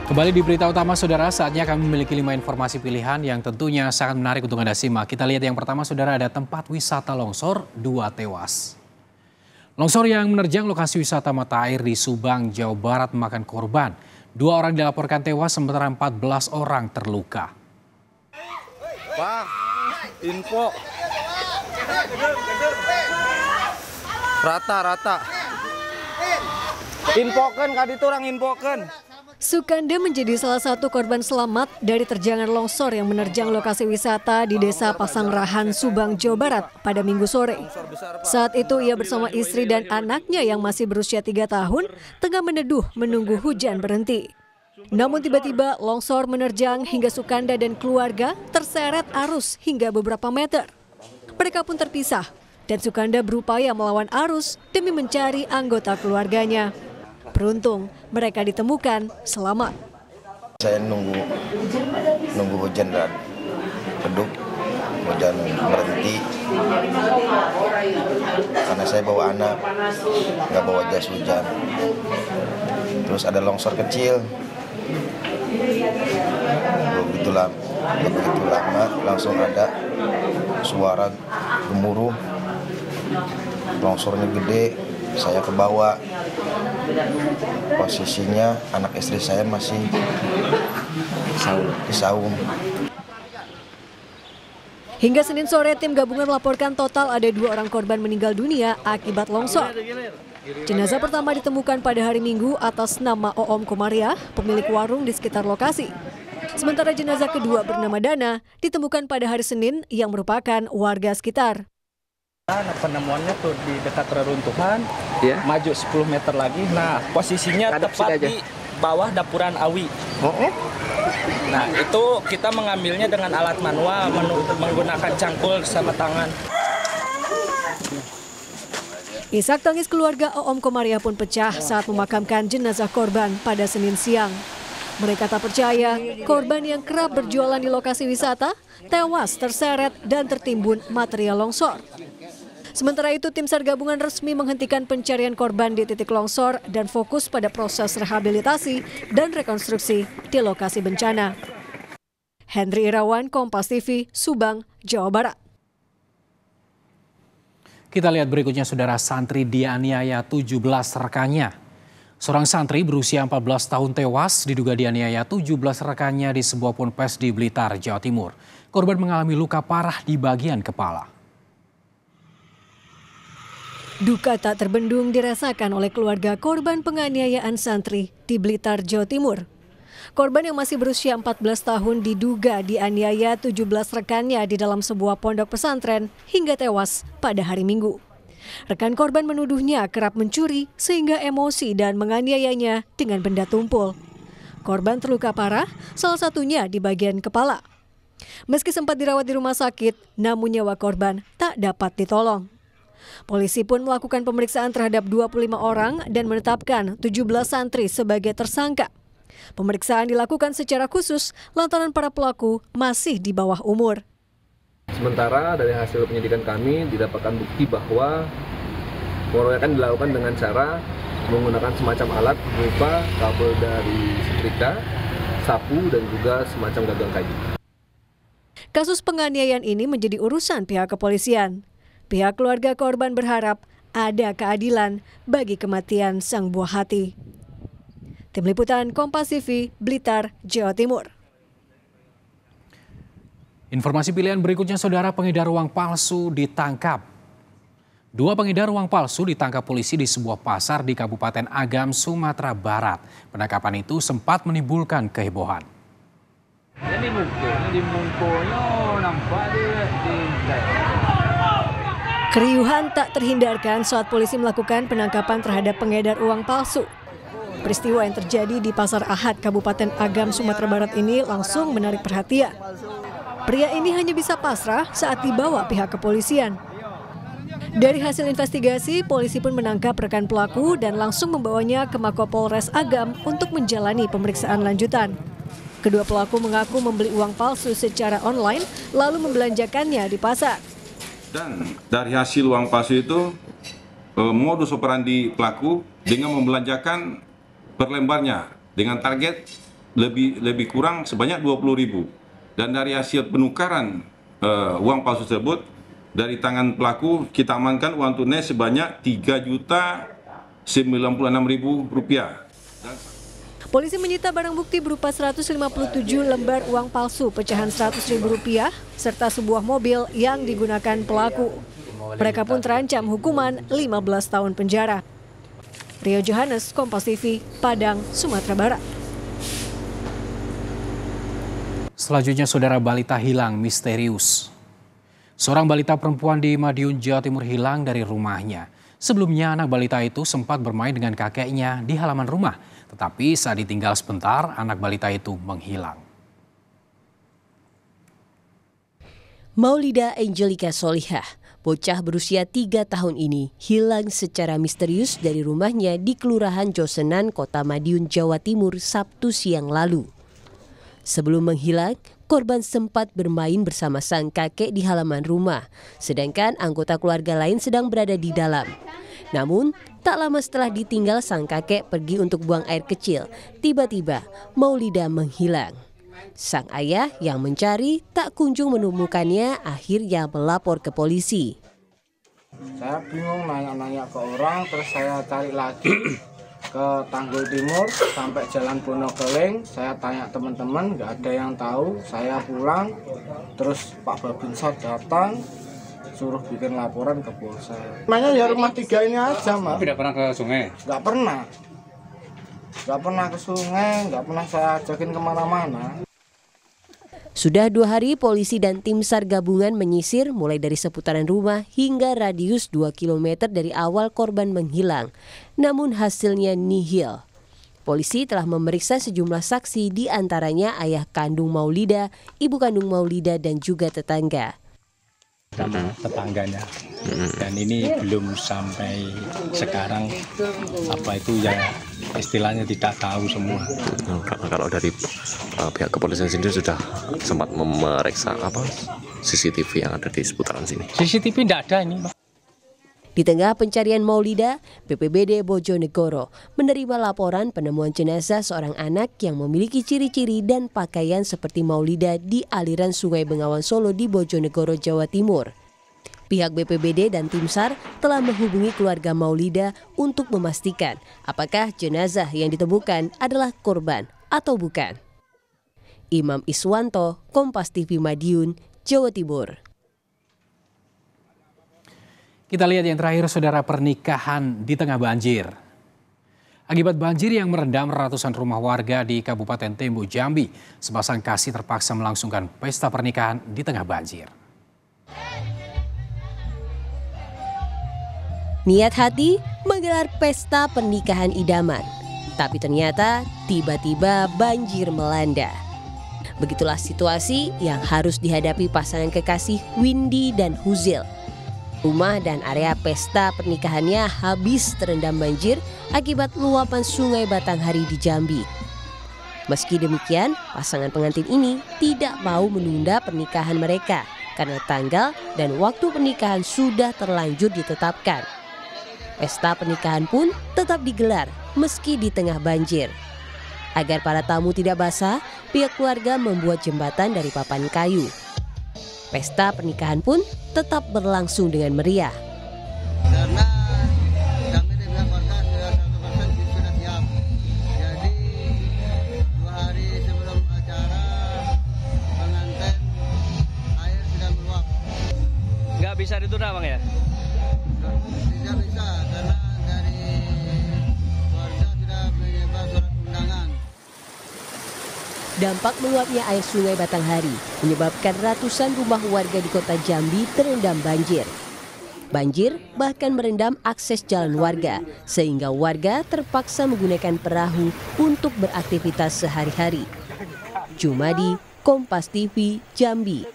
Kembali di berita utama, Saudara, saatnya kami memiliki 5 informasi pilihan yang tentunya sangat menarik untuk Anda simak. Kita lihat yang pertama, Saudara, ada tempat wisata longsor, 2 tewas. Longsor yang menerjang lokasi wisata mata air di Subang, Jawa Barat memakan korban. 2 orang dilaporkan tewas, sementara 14 orang terluka. Pak, info. Rata. Infokan, kadi itu orang infokan. Sukanda menjadi salah satu korban selamat dari terjangan longsor yang menerjang lokasi wisata di Desa Pasangrahan, Subang, Jawa Barat pada Minggu sore. Saat itu ia bersama istri dan anaknya yang masih berusia 3 tahun tengah meneduh menunggu hujan berhenti. Namun tiba-tiba longsor menerjang hingga Sukanda dan keluarga terseret arus hingga beberapa meter. Mereka pun terpisah dan Sukanda berupaya melawan arus demi mencari anggota keluarganya. Beruntung mereka ditemukan selamat. Saya nunggu hujan dan redup, hujan berhenti. Karena saya bawa anak, nggak bawa jas hujan. Terus ada longsor kecil. Begitu lama langsung ada suara gemuruh. Longsornya gede, saya ke bawah. Posisinya anak istri saya masih di saung. Hingga Senin sore, tim gabungan melaporkan total ada 2 orang korban meninggal dunia akibat longsor. Jenazah pertama ditemukan pada hari Minggu atas nama Oom Komariah, pemilik warung di sekitar lokasi. Sementara jenazah kedua bernama Dana ditemukan pada hari Senin yang merupakan warga sekitar. Penemuannya tuh di dekat reruntuhan, ya? Maju 10 meter lagi. Nah, posisinya tepat di bawah dapuran awi. Nah, itu kita mengambilnya dengan alat manual, menggunakan cangkul sama tangan. Isak tangis keluarga Oom Komariah pun pecah saat memakamkan jenazah korban pada Senin siang. Mereka tak percaya korban yang kerap berjualan di lokasi wisata tewas terseret dan tertimbun material longsor. Sementara itu, tim SAR gabungan resmi menghentikan pencarian korban di titik longsor dan fokus pada proses rehabilitasi dan rekonstruksi di lokasi bencana. Henry Irawan, Kompas TV, Subang, Jawa Barat. Kita lihat berikutnya, Saudara, santri dianiaya 17 rekannya. Seorang santri berusia 14 tahun tewas diduga dianiaya 17 rekannya di sebuah ponpes di Blitar, Jawa Timur. Korban mengalami luka parah di bagian kepala. Duka tak terbendung dirasakan oleh keluarga korban penganiayaan santri di Blitar, Jawa Timur. Korban yang masih berusia 14 tahun diduga dianiaya 17 rekannya di dalam sebuah pondok pesantren hingga tewas pada hari Minggu. Rekan korban menuduhnya kerap mencuri sehingga emosi dan menganiayanya dengan benda tumpul. Korban terluka parah, salah satunya di bagian kepala. Meski sempat dirawat di rumah sakit, namun nyawa korban tak dapat ditolong. Polisi pun melakukan pemeriksaan terhadap 25 orang dan menetapkan 17 santri sebagai tersangka. Pemeriksaan dilakukan secara khusus lantaran para pelaku masih di bawah umur. Sementara dari hasil penyidikan kami didapatkan bukti bahwa pengeroyokan dilakukan dengan cara menggunakan semacam alat berupa kabel dari setrika, sapu, dan juga semacam gagang kayu. Kasus penganiayaan ini menjadi urusan pihak kepolisian. Pihak keluarga korban berharap ada keadilan bagi kematian sang buah hati. Tim Liputan Kompas TV, Blitar, Jawa Timur. Informasi pilihan berikutnya, Saudara, pengedar uang palsu ditangkap. 2 pengedar uang palsu ditangkap polisi di sebuah pasar di Kabupaten Agam, Sumatera Barat. Penangkapan itu sempat menimbulkan kehebohan. Keriuhan tak terhindarkan saat polisi melakukan penangkapan terhadap pengedar uang palsu. Peristiwa yang terjadi di Pasar Ahad, Kabupaten Agam, Sumatera Barat ini langsung menarik perhatian. Pria ini hanya bisa pasrah saat dibawa pihak kepolisian. Dari hasil investigasi, polisi pun menangkap rekan pelaku dan langsung membawanya ke Makopolres Agam untuk menjalani pemeriksaan lanjutan. Kedua pelaku mengaku membeli uang palsu secara online lalu membelanjakannya di pasar. Dan dari hasil uang palsu itu, modus operandi pelaku dengan membelanjakan per lembarnya dengan target lebih kurang sebanyak 20.000. Dan dari hasil penukaran uang palsu tersebut, dari tangan pelaku kita amankan uang tunai sebanyak Rp3.096.000. Polisi menyita barang bukti berupa 157 lembar uang palsu pecahan Rp100.000 serta sebuah mobil yang digunakan pelaku. Mereka pun terancam hukuman 15 tahun penjara. Rio Johannes, Kompas TV, Padang, Sumatera Barat. Selanjutnya, saudara, balita hilang misterius. Seorang balita perempuan di Madiun, Jawa Timur hilang dari rumahnya. Sebelumnya, anak balita itu sempat bermain dengan kakeknya di halaman rumah. Tetapi saat ditinggal sebentar, anak balita itu menghilang. Maulida Angelica Solihah, bocah berusia 3 tahun ini, hilang secara misterius dari rumahnya di Kelurahan Josenan, Kota Madiun, Jawa Timur, Sabtu siang lalu. Sebelum menghilang, korban sempat bermain bersama sang kakek di halaman rumah, sedangkan anggota keluarga lain sedang berada di dalam. Namun, tak lama setelah ditinggal sang kakek pergi untuk buang air kecil, tiba-tiba Maulida menghilang. Sang ayah yang mencari tak kunjung menemukannya, akhirnya melapor ke polisi. Saya bingung nanya-nanya ke orang, terus saya cari lagi ke Tanggul Timur sampai Jalan Bonokeling. Saya tanya teman-teman, nggak ada yang tahu. Saya pulang, terus Pak Babinsa datang, suruh bikin laporan ke Polsek. Namanya ya rumah 3 ini aja, Mas. Tidak pernah ke sungai? Nggak pernah. Nggak pernah ke sungai, nggak pernah saya ajakin kemana-mana. Sudah 2 hari polisi dan tim SAR gabungan menyisir mulai dari seputaran rumah hingga radius 2 km dari awal korban menghilang. Namun hasilnya nihil. Polisi telah memeriksa sejumlah saksi, di antaranya ayah kandung Maulida, ibu kandung Maulida, dan juga tetangga. Sama tetangganya, dan ini belum sampai sekarang apa itu ya istilahnya tidak tahu semua. Kalau dari pihak kepolisian sendiri sudah sempat memeriksa apa CCTV yang ada di seputaran sini? CCTV tidak ada ini, Pak. Di tengah pencarian Maulida, BPBD Bojonegoro menerima laporan penemuan jenazah seorang anak yang memiliki ciri-ciri dan pakaian seperti Maulida di aliran Sungai Bengawan Solo di Bojonegoro, Jawa Timur. Pihak BPBD dan tim SAR telah menghubungi keluarga Maulida untuk memastikan apakah jenazah yang ditemukan adalah korban atau bukan. Imam Iswanto, Kompas TV Madiun, Jawa Timur. Kita lihat yang terakhir, saudara, pernikahan di tengah banjir. Akibat banjir yang merendam ratusan rumah warga di Kabupaten Tembo, Jambi, sepasang kasih terpaksa melangsungkan pesta pernikahan di tengah banjir. Niat hati menggelar pesta pernikahan idaman, tapi ternyata tiba-tiba banjir melanda. Begitulah situasi yang harus dihadapi pasangan kekasih Windy dan Huzil. Rumah dan area pesta pernikahannya habis terendam banjir akibat luapan Sungai Batanghari di Jambi. Meski demikian, pasangan pengantin ini tidak mau menunda pernikahan mereka karena tanggal dan waktu pernikahan sudah terlanjur ditetapkan. Pesta pernikahan pun tetap digelar meski di tengah banjir. Agar para tamu tidak basah, pihak keluarga membuat jembatan dari papan kayu. Pesta pernikahan pun tetap berlangsung dengan meriah. Karena kami dengan keluarga sudah siap. Jadi 2 hari sebelum acara pengantin air sudah meluap. Nggak bisa ditunda, Bang, ya? Tidak bisa karena dari keluarga sudah menyebar surat undangan. Dampak meluapnya air Sungai Batanghari menyebabkan ratusan rumah warga di kota Jambi terendam banjir. Banjir bahkan merendam akses jalan warga, sehingga warga terpaksa menggunakan perahu untuk beraktivitas sehari-hari. Jumadi, Kompas TV, Jambi.